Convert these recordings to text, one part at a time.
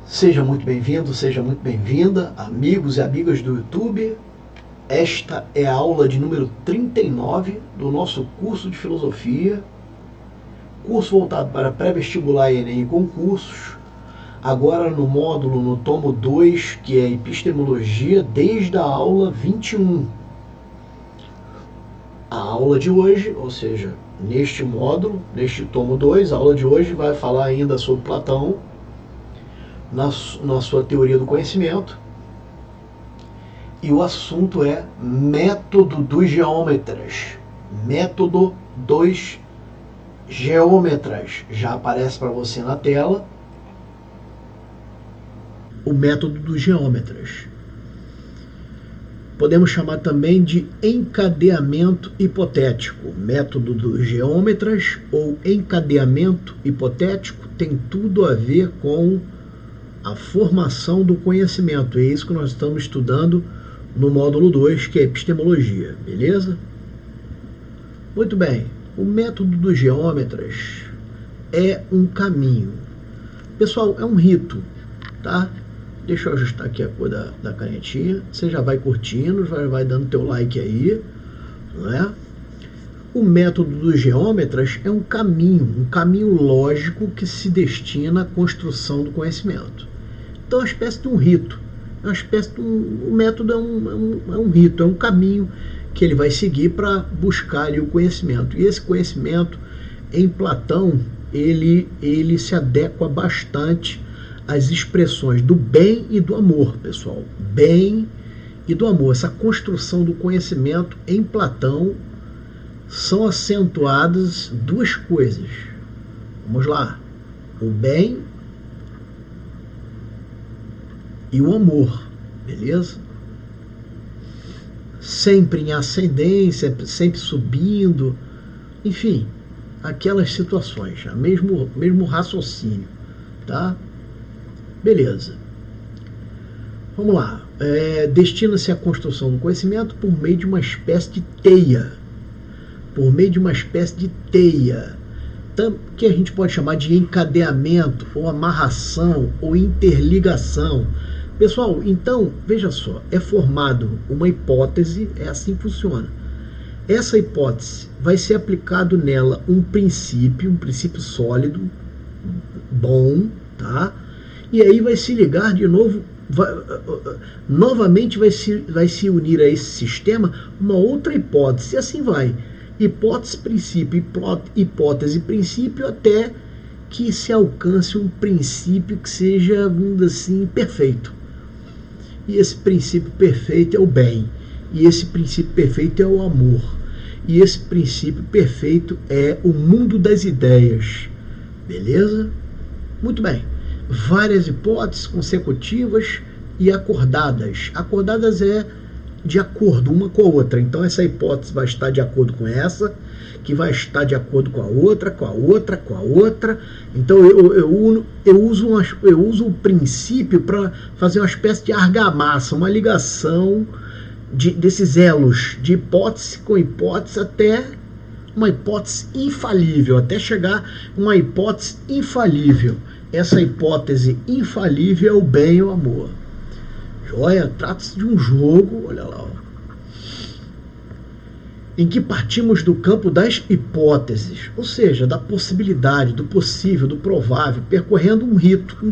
Seja muito bem-vindo, seja muito bem-vinda, amigos e amigas do YouTube. Esta é a aula de número 39 do nosso curso de filosofia, curso voltado para pré-vestibular, Enem e concursos, agora no módulo, no tomo 2, que é epistemologia, desde a aula 21. A aula de hoje, ou seja, neste módulo, neste tomo 2, a aula de hoje vai falar ainda sobre Platão, na sua teoria do conhecimento, e o assunto é método dos geômetras. Método dos geômetras. Já aparece para você na tela o método dos geômetras. Podemos chamar também de encadeamento hipotético. Método dos geômetras ou encadeamento hipotético tem tudo a ver com a formação do conhecimento. É isso que nós estamos estudando no módulo 2, que é epistemologia, beleza? Muito bem, o método dos geômetras é um caminho. Pessoal, é um rito, tá? Deixa eu ajustar aqui a cor da canetinha. Você já vai curtindo, vai dando teu like aí, não é? O método dos geômetras é um caminho lógico que se destina à construção do conhecimento. Então é uma espécie de um rito, o método é um rito, é um caminho que ele vai seguir para buscar ali o conhecimento. E esse conhecimento, em Platão, ele se adequa bastante às expressões do bem e do amor, pessoal. Bem e do amor. Essa construção do conhecimento em Platão são acentuadas duas coisas. Vamos lá. O bem e o amor, beleza? Sempre em ascendência, sempre subindo, enfim, aquelas situações, mesmo raciocínio, tá? Beleza. Vamos lá. Destina-se à construção do conhecimento por meio de uma espécie de teia. Que a gente pode chamar de encadeamento, ou amarração, ou interligação. Pessoal, então, veja só, é formado uma hipótese, é assim que funciona. Essa hipótese vai ser aplicado nela um princípio sólido, bom, tá? E aí vai se ligar de novo, novamente vai se unir a esse sistema uma outra hipótese, e assim vai. Hipótese, princípio, até que se alcance um princípio que seja, vamos dizer assim, perfeito. E esse princípio perfeito é o bem. E esse princípio perfeito é o amor. E esse princípio perfeito é o mundo das ideias. Beleza? Muito bem. Várias hipóteses consecutivas e acordadas. Acordadas é de acordo uma com a outra. Então essa hipótese vai estar de acordo com essa, que vai estar de acordo com a outra, com a outra, com a outra. Então eu uso o princípio para fazer uma espécie de argamassa, uma ligação desses elos de hipótese com hipótese até uma hipótese infalível, até chegar uma hipótese infalível. Essa hipótese infalível é o bem e o amor. Joia, trata-se de um jogo, olha lá, ó, em que partimos do campo das hipóteses, ou seja, da possibilidade, do possível, do provável, percorrendo um rito, um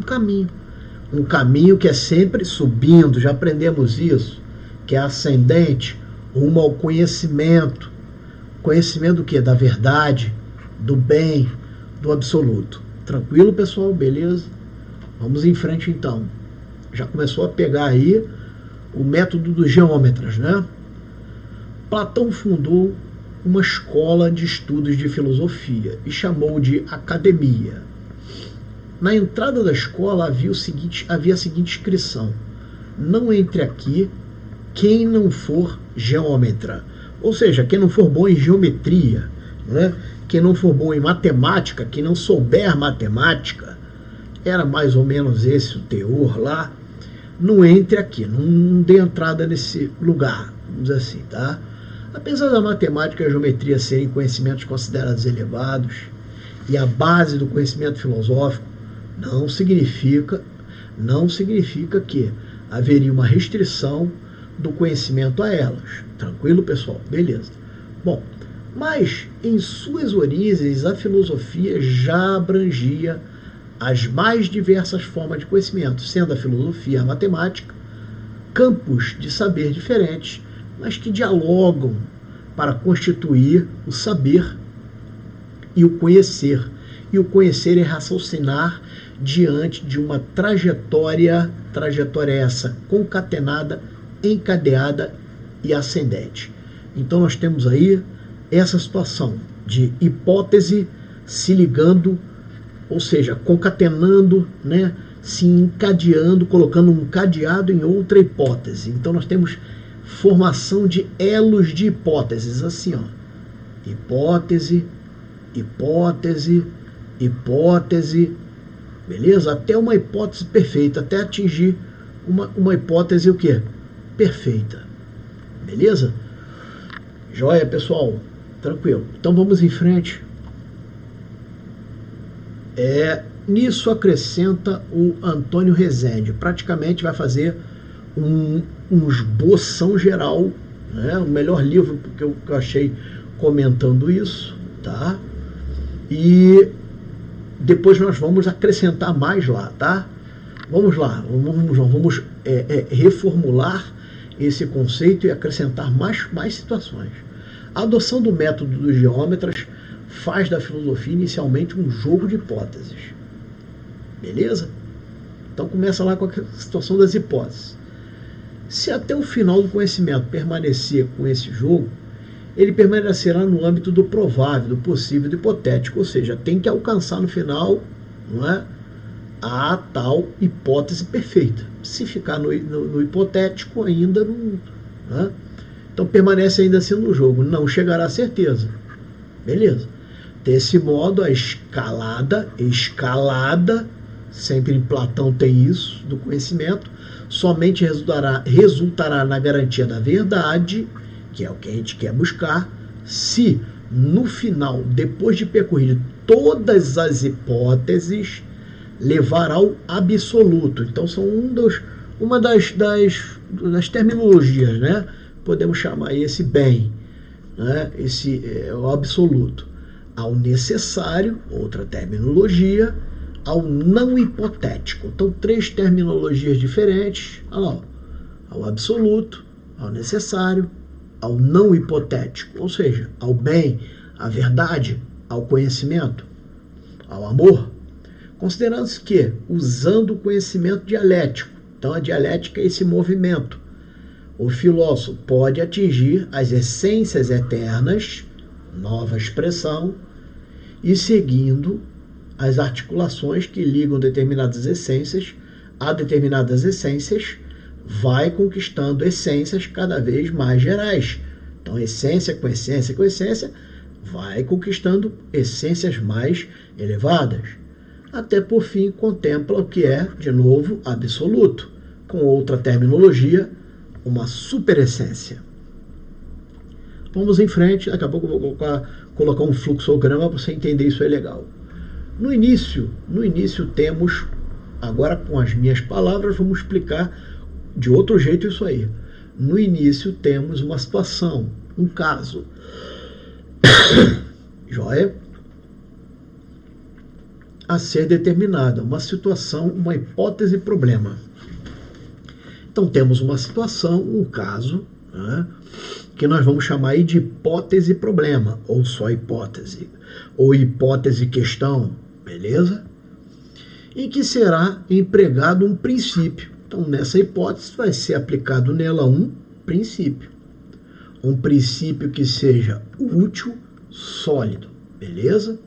caminho que é sempre subindo, já aprendemos isso, que é ascendente, rumo ao conhecimento. Conhecimento do quê? Da verdade, do bem, do absoluto. Tranquilo, pessoal? Beleza? Vamos em frente, então. Já começou a pegar aí o método dos geômetras, né? Platão fundou uma escola de estudos de filosofia e chamou de academia. Na entrada da escola havia a seguinte inscrição: não entre aqui quem não for geômetra, ou seja, quem não for bom em geometria, né? Quem não for bom em matemática, quem não souber matemática, era mais ou menos esse o teor lá. Não entre aqui, não dê entrada nesse lugar, vamos dizer assim, tá? Apesar da matemática e a geometria serem conhecimentos considerados elevados e a base do conhecimento filosófico, não significa não significa que haveria uma restrição do conhecimento a elas. Tranquilo, pessoal? Beleza. Bom, mas em suas origens a filosofia já abrangia as mais diversas formas de conhecimento, sendo a filosofia a matemática, campos de saber diferentes, mas que dialogam para constituir o saber e o conhecer. E o conhecer é raciocinar diante de uma trajetória essa concatenada, encadeada e ascendente. Então nós temos aí essa situação de hipótese se ligando, ou seja, concatenando, né, se encadeando, colocando um cadeado em outra hipótese. Então nós temos formação de elos de hipóteses, assim, ó. Hipótese, hipótese, hipótese, beleza? Até uma hipótese perfeita, até atingir uma hipótese o quê? Perfeita. Beleza? Joia, pessoal? Tranquilo. Então vamos em frente. Nisso acrescenta o Antônio Rezende. Praticamente vai fazer um esboção geral, né? O melhor livro que eu achei comentando isso, tá? E depois nós vamos acrescentar mais lá, tá? Vamos lá, vamos reformular esse conceito e acrescentar mais situações. A adoção do método dos geômetras faz da filosofia inicialmente um jogo de hipóteses. Beleza? Então começa lá com a situação das hipóteses. Se até o final do conhecimento permanecer com esse jogo, ele permanecerá no âmbito do provável, do possível, do hipotético, ou seja, tem que alcançar no final, não é, a tal hipótese perfeita. Se ficar no hipotético, ainda não, né? Então permanece ainda assim no jogo, não chegará à certeza. Beleza. Desse modo, a escalada, sempre em Platão tem isso, do conhecimento, somente resultará na garantia da verdade, que é o que a gente quer buscar, se no final, depois de percorrer todas as hipóteses, levar ao absoluto. Então são uma das terminologias, né? Podemos chamar esse bem, né? Esse é o absoluto. Ao necessário, outra terminologia, ao não hipotético. Então, 3 terminologias diferentes. Olha lá, ao absoluto, ao necessário, ao não hipotético. Ou seja, ao bem, à verdade, ao conhecimento, ao amor. Considerando-se que, usando o conhecimento dialético, então a dialética é esse movimento, o filósofo pode atingir as essências eternas, nova expressão, e seguindo as articulações que ligam determinadas essências a determinadas essências, vai conquistando essências cada vez mais gerais. Então, essência com essência com essência, vai conquistando essências mais elevadas. Até por fim contempla o que é, de novo, absoluto. Com outra terminologia, uma superessência. Vamos em frente, daqui a pouco eu vou colocar um fluxograma para você entender isso aí legal. No início temos, agora com as minhas palavras, vamos explicar de outro jeito isso aí. No início temos uma situação, um caso. Joia? A ser determinada, uma situação, uma hipótese, problema. Então temos uma situação, um caso, né, que nós vamos chamar aí de hipótese problema, ou só hipótese, ou hipótese questão, beleza? Em que será empregado um princípio. Então nessa hipótese vai ser aplicado nela um princípio que seja útil, sólido, beleza?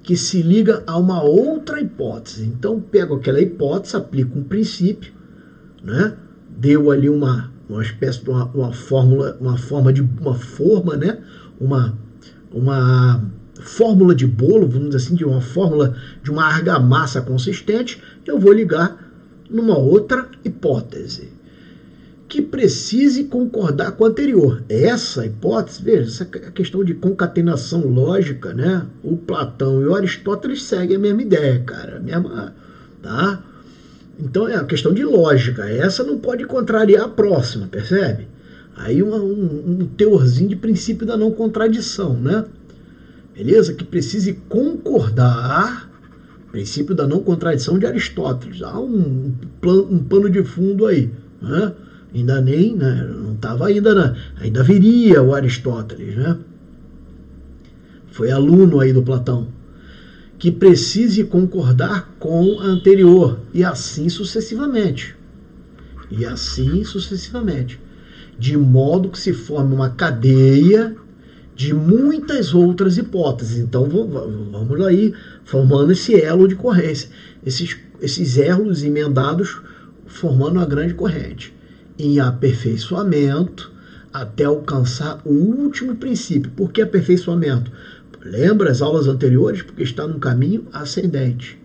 Que se liga a uma outra hipótese. Então pego aquela hipótese, aplico um princípio, né? Deu ali uma espécie de uma fórmula, uma forma, né? Uma fórmula de bolo, vamos dizer assim, de uma fórmula de uma argamassa consistente, eu vou ligar numa outra hipótese que precise concordar com a anterior. Essa hipótese, veja, essa questão de concatenação lógica, né? O Platão e o Aristóteles seguem a mesma ideia, cara, tá? Então é uma questão de lógica. Essa não pode contrariar a próxima, percebe? Aí um teorzinho de princípio da não contradição, né? Beleza? Que precise concordar, princípio da não contradição de Aristóteles. Há um pano de fundo aí, né? Ainda nem, né? Não estava ainda, né? Ainda viria o Aristóteles, né? Foi aluno aí do Platão. Que precise concordar com a anterior, e assim sucessivamente. E assim sucessivamente. De modo que se forme uma cadeia de muitas outras hipóteses. Então vamos aí formando esse elo de corrência. Esses elos emendados formando uma grande corrente. Em aperfeiçoamento até alcançar o último princípio. Por que aperfeiçoamento? Lembra as aulas anteriores? Porque está num caminho ascendente.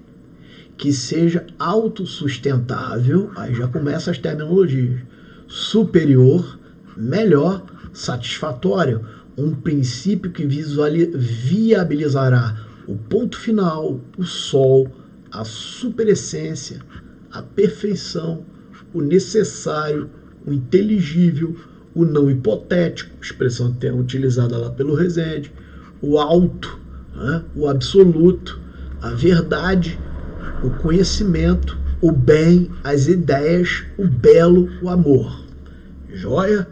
Que seja autossustentável, aí já começa as terminologias. Superior, melhor, satisfatório. Um princípio que viabilizará o ponto final, o sol, a superessência, a perfeição, o necessário, o inteligível, o não hipotético, expressão até utilizada lá pelo Rezende, o alto, né? O absoluto, a verdade, o conhecimento, o bem, as ideias, o belo, o amor. Joia?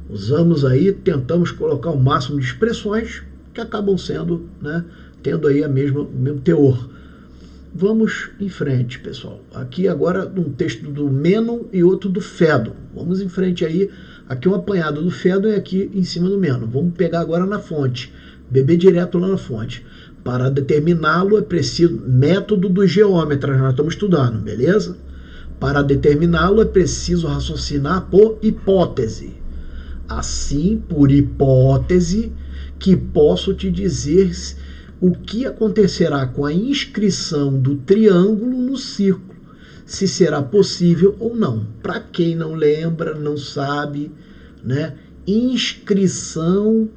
Usamos aí, tentamos colocar o máximo de expressões que acabam sendo, né, tendo aí o mesmo teor. Vamos em frente, pessoal. Aqui agora um texto do Menon e outro do Fédon. Vamos em frente aí. Aqui um apanhado do Fédon e aqui em cima do Menon. Vamos pegar agora na fonte. Beber direto lá na fonte. Para determiná-lo é preciso método dos geômetras, nós estamos estudando, beleza? Para determiná-lo é preciso raciocinar por hipótese. Assim, por hipótese, que posso te dizer o que acontecerá com a inscrição do triângulo no círculo, se será possível ou não. Para quem não lembra, não sabe, né? Inscrição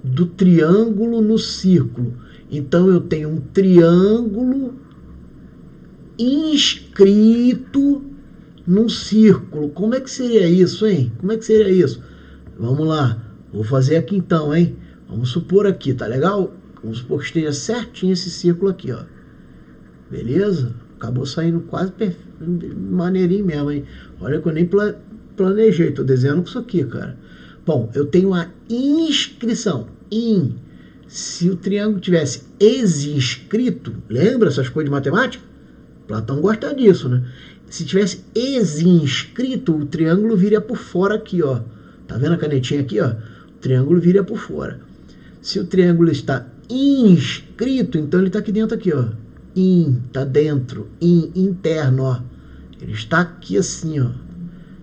do triângulo no círculo. Então eu tenho um triângulo inscrito num círculo. Como é que seria isso, hein? Como é que seria isso? Vamos lá. Vou fazer aqui então, hein? Vamos supor aqui, tá legal? Vamos supor que esteja certinho esse círculo aqui, ó. Beleza? Acabou saindo quase maneirinho mesmo, hein? Olha que eu nem planejei, tô desenhando com isso aqui, cara. Bom, eu tenho a inscrição. Se o triângulo tivesse ex-inscrito, lembra essas coisas de matemática? Platão gosta disso, né? Se tivesse ex-inscrito, o triângulo viria por fora aqui, ó. Tá vendo a canetinha aqui, ó? O triângulo viria por fora. Se o triângulo está inscrito, então ele está aqui dentro, aqui, ó. Tá dentro, interno, ó. Ele está aqui assim, ó.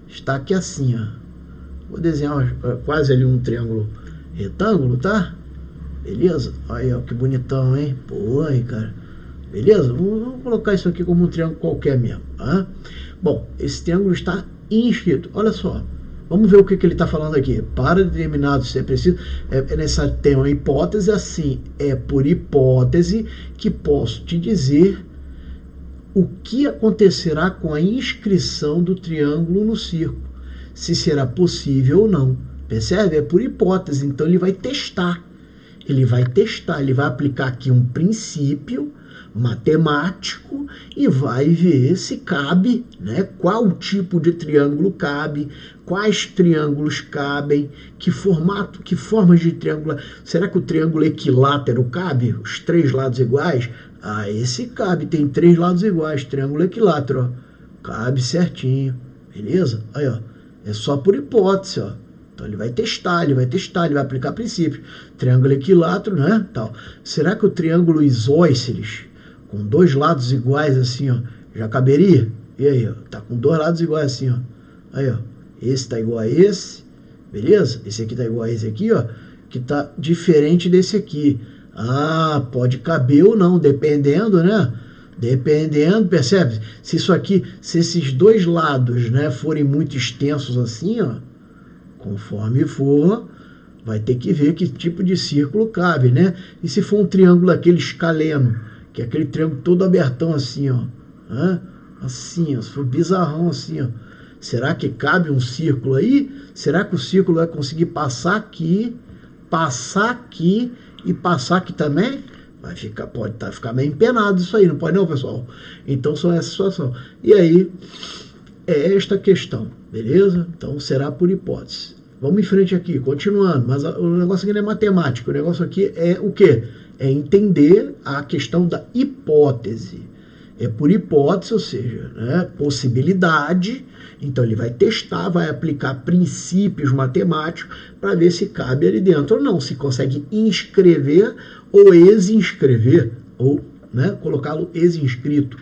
Está aqui assim, ó. Vou desenhar quase ali um triângulo retângulo, tá? Beleza? Olha, ó, que bonitão, hein? Pô, aí, cara. Beleza? Vamos colocar isso aqui como um triângulo qualquer mesmo, tá? Bom, esse triângulo está inscrito. Olha só. Vamos ver o que ele está falando aqui. Para determinado ser preciso, tem uma hipótese assim. É por hipótese que posso te dizer o que acontecerá com a inscrição do triângulo no círculo. Se será possível ou não. Percebe? É por hipótese. Então ele vai testar. Ele vai aplicar aqui um princípio matemático e vai ver se cabe, né? Qual tipo de triângulo cabe, quais triângulos cabem, que formato, que formas de triângulo. Será que o triângulo equilátero cabe? Os três lados iguais? Ah, esse cabe, tem três lados iguais, triângulo equilátero, ó. Cabe certinho, beleza? Aí, ó, é só por hipótese, ó. Então ele vai testar, ele vai aplicar princípios. Triângulo equilátero, né? Tal. Será que o triângulo isósceles, com dois lados iguais assim, ó, já caberia? E aí, ó, tá com dois lados iguais assim, ó. Aí, ó, esse tá igual a esse, beleza? Esse aqui tá igual a esse aqui, ó, que tá diferente desse aqui. Ah, pode caber ou não, dependendo, né? Dependendo, percebe? Se isso aqui, se esses dois lados, né, forem muito extensos assim, ó, conforme for, vai ter que ver que tipo de círculo cabe, né? E se for um triângulo aquele escaleno, que é aquele triângulo todo abertão assim, ó, né? Assim, ó, se for bizarrão assim, ó. Será que cabe um círculo aí? Será que o círculo vai conseguir passar aqui e passar aqui também? Vai ficar, pode ficar meio empenado isso aí, não pode não, pessoal? Então são essa situação. E aí, é esta questão, beleza? Então será por hipótese. Vamos em frente aqui, continuando, mas o negócio aqui não é matemático, o negócio aqui é o quê? É entender a questão da hipótese. É por hipótese, ou seja, né, possibilidade. Então ele vai testar, vai aplicar princípios matemáticos para ver se cabe ali dentro ou não, se consegue inscrever ou ex-inscrever, ou né, colocá-lo ex-inscrito.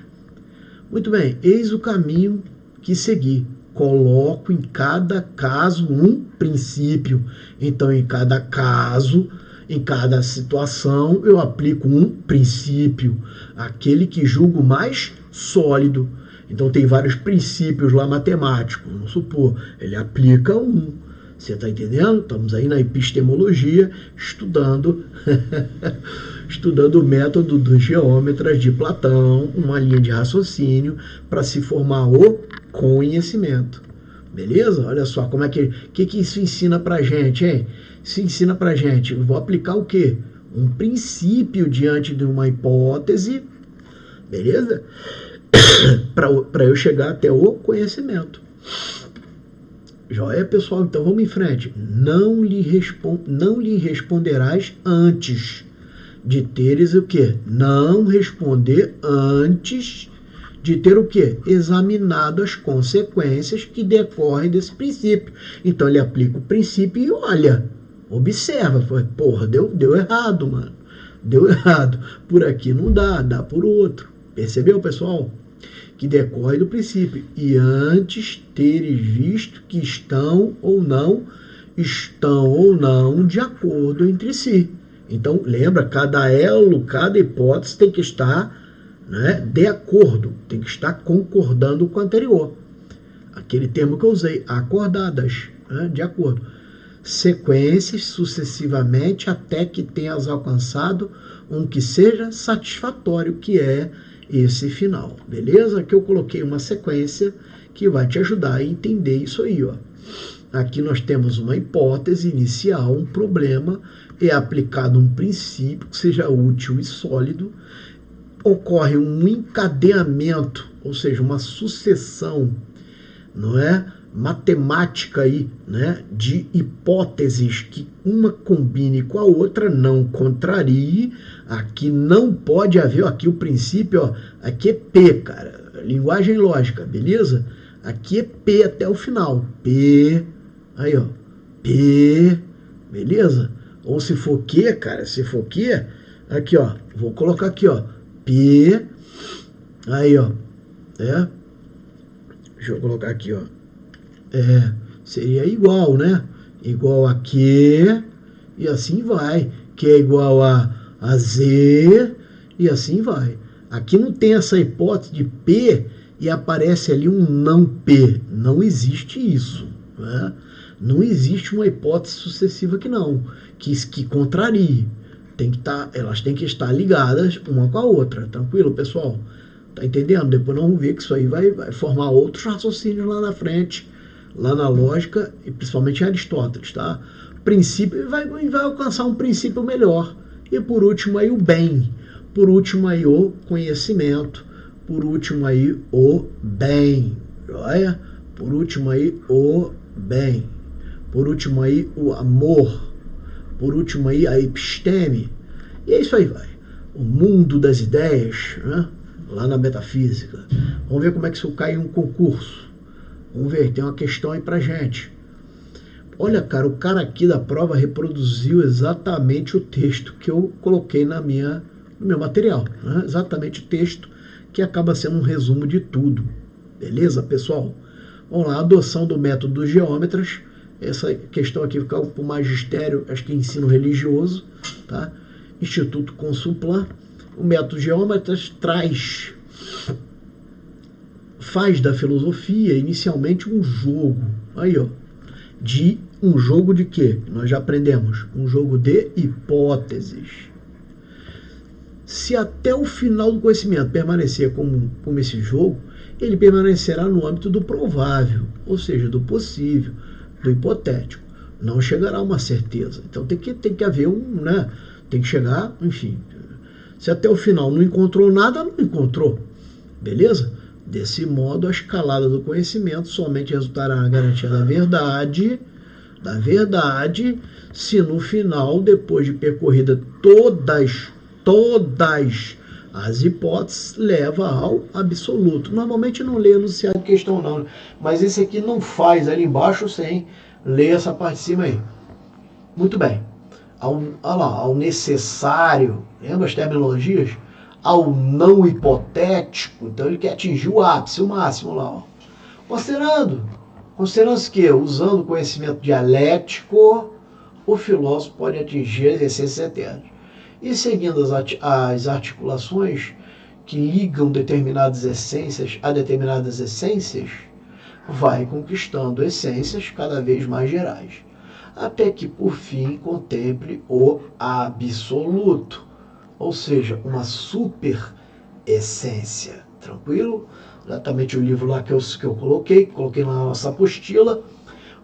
Muito bem, eis o caminho que seguir. Coloco em cada caso um princípio. Então, em cada caso, em cada situação, eu aplico um princípio, aquele que julgo mais sólido. Então, tem vários princípios lá matemáticos. Vamos supor, ele aplica um. Você está entendendo? Estamos aí na epistemologia, estudando o método dos geômetras de Platão, uma linha de raciocínio para se formar o conhecimento. Beleza? Olha só, como é que isso ensina pra gente, hein? Isso ensina pra gente, eu vou aplicar o quê? Um princípio diante de uma hipótese, beleza? Para eu chegar até o conhecimento. Joia, pessoal? Então vamos em frente. Não lhe responderás antes de teres o quê? Não responder antes de ter o quê? Examinado as consequências que decorrem desse princípio. Então ele aplica o princípio e olha, observa, porra, deu errado, mano. Deu errado. Por aqui não dá por outro. Percebeu, pessoal? Que decorre do princípio. E antes teres visto que estão ou não de acordo entre si. Então, lembra, cada elo, cada hipótese tem que estar, né, de acordo, tem que estar concordando com o anterior. Aquele termo que eu usei, acordadas, né, de acordo. Sequências sucessivamente até que tenhas alcançado um que seja satisfatório, que é esse final, beleza? Aqui eu coloquei uma sequência que vai te ajudar a entender isso aí, ó. Aqui nós temos uma hipótese inicial, um problema, é aplicado um princípio que seja útil e sólido, ocorre um encadeamento, ou seja, uma sucessão, não é? Matemática aí, né? De hipóteses que uma combine com a outra, não contrarie. Aqui não pode haver, ó, aqui o princípio, ó, aqui é P, cara, linguagem lógica, beleza? Aqui é P até o final, P, aí ó, P, beleza? Ou se for Q, cara, se for Q, aqui ó, vou colocar aqui ó, P, aí ó, deixa eu colocar aqui ó, seria igual, né? Igual a Q, e assim vai, Q é igual a Z, e assim vai. Aqui não tem essa hipótese de P e aparece ali um não P. Não existe isso, né? Não existe uma hipótese sucessiva que não, que contrarie. Elas têm que estar ligadas uma com a outra. Tranquilo, pessoal? Tá entendendo? Depois nós vamos ver que isso aí vai formar outros raciocínios lá na frente, lá na lógica, e principalmente em Aristóteles, tá? Princípio, vai alcançar um princípio melhor. E por último aí o bem, por último aí o conhecimento, por último aí o bem, olha? Por último aí o bem, por último aí o amor, por último aí a episteme, e é isso aí, vai. O mundo das ideias, né? Lá na metafísica. Vamos ver como é que isso cai em um concurso. Vamos ver, tem uma questão aí pra gente. Olha, cara, o cara aqui da prova reproduziu exatamente o texto que eu coloquei no meu material, né? Exatamente o texto que acaba sendo um resumo de tudo. Beleza, pessoal? Vamos lá, adoção do método dos geômetras. Essa questão aqui fica para o magistério, acho que ensino religioso, tá? Instituto Consulplan. O método geômetras faz da filosofia inicialmente um jogo. Aí, ó. Um jogo de quê? Nós já aprendemos. Um jogo de hipóteses. Se até o final do conhecimento permanecer como esse jogo, ele permanecerá no âmbito do provável, ou seja, do possível, do hipotético. Não chegará a uma certeza. Então tem que haver né? Tem que chegar, enfim. Se até o final não encontrou nada, não encontrou. Beleza? Desse modo, a escalada do conhecimento somente resultará na garantia da verdade, se no final, depois de percorrida todas as hipóteses, leva ao absoluto. Normalmente não lê enunciado de questão não, mas esse aqui não faz ali embaixo sem ler essa parte de cima aí. Muito bem. Ao necessário, lembra as terminologias? Ao não hipotético, então ele quer atingir o ápice, o máximo lá. Ó. Considerando-se que, usando o conhecimento dialético, o filósofo pode atingir as essências eternas. E seguindo as articulações que ligam determinadas essências a determinadas essências, vai conquistando essências cada vez mais gerais, até que, por fim, contemple o absoluto, ou seja, uma super essência. Tranquilo? Exatamente o livro lá que eu coloquei na nossa apostila.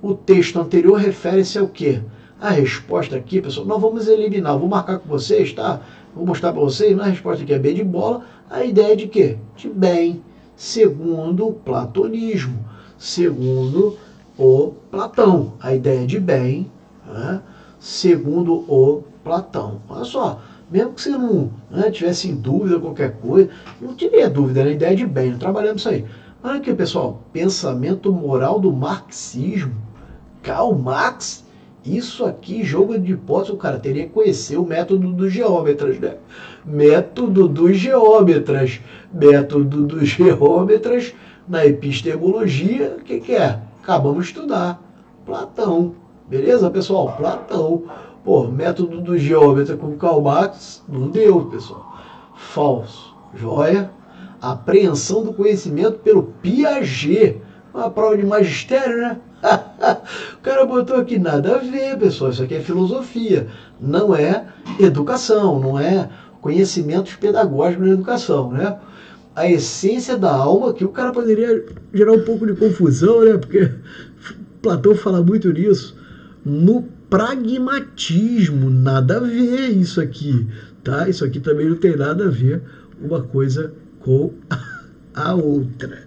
O texto anterior refere-se ao quê? A resposta aqui, pessoal, nós vamos eliminar, vou marcar com vocês, tá? Vou mostrar para vocês, na resposta aqui é B de bola, a ideia de quê? De bem, segundo o platonismo, segundo o Platão. A ideia de bem, né? Segundo o Platão. Olha só, mesmo que você não tivesse em dúvida qualquer coisa, não tiver dúvida na ideia de bem, trabalhamos isso aí. Olha aqui, pessoal, pensamento moral do marxismo. Karl Marx. Isso aqui, jogo de hipótese, o cara teria que conhecer o método dos geômetras, né? Método dos geômetras na epistemologia, o que é? Acabamos de estudar. Platão. Beleza, pessoal? Platão. Pô, método do geômetra com Karl Marx, não deu, pessoal. Falso. Joia? Apreensão do conhecimento pelo Piaget. Uma prova de magistério, né? O cara botou aqui nada a ver, pessoal. Isso aqui é filosofia. Não é educação, não é conhecimentos pedagógicos na educação, né? A essência da alma, que o cara poderia gerar um pouco de confusão, né? Porque Platão fala muito nisso. No pragmatismo, nada a ver isso aqui, tá? Isso aqui também não tem nada a ver uma coisa com a outra.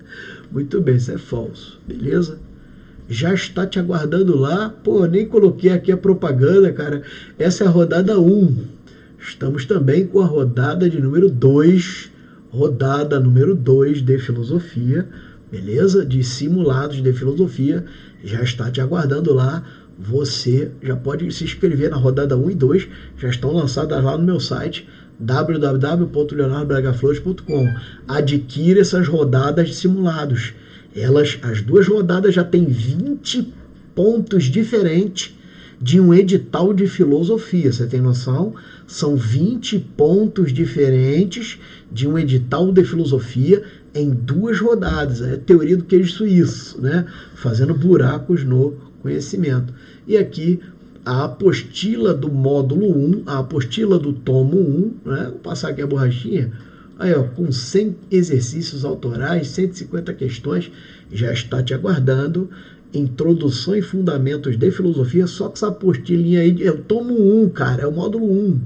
Muito bem, isso é falso, beleza? Já está te aguardando lá. Pô, nem coloquei aqui a propaganda, cara. Essa é a rodada 1. Estamos também com a rodada de número 2. Rodada número 2 de filosofia, beleza? De simulados de filosofia. Já está te aguardando lá. Você já pode se inscrever na rodada 1 e 2. Já estão lançadas lá no meu site www.leonardobragaflores.com. Adquira essas rodadas de simulados. As duas rodadas já têm 20 pontos diferentes de um edital de filosofia. Você tem noção? São 20 pontos diferentes de um edital de filosofia em duas rodadas. É a teoria do queijo suíço, né? Fazendo buracos no conhecimento. E aqui a apostila do módulo 1, a apostila do tomo 1, né? Vou passar aqui a borrachinha. Aí, ó, com 100 exercícios autorais, 150 questões, já está te aguardando. Introdução e Fundamentos de Filosofia, só que essa apostilinha aí, eu tomo 1, cara, é o módulo 1.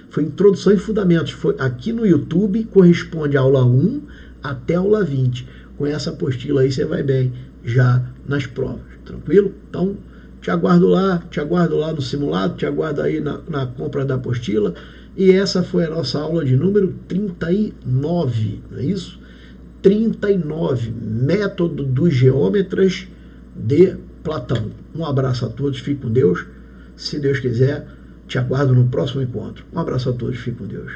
Foi Introdução e Fundamentos, foi aqui no YouTube, corresponde à aula 1 até a aula 20. Com essa apostila aí você vai bem, já nas provas, tranquilo? Então, te aguardo lá no simulado, te aguardo aí na compra da apostila. E essa foi a nossa aula de número 39, não é isso? 39, Método dos Geômetras de Platão. Um abraço a todos, fique com Deus. Se Deus quiser, te aguardo no próximo encontro. Um abraço a todos, fique com Deus.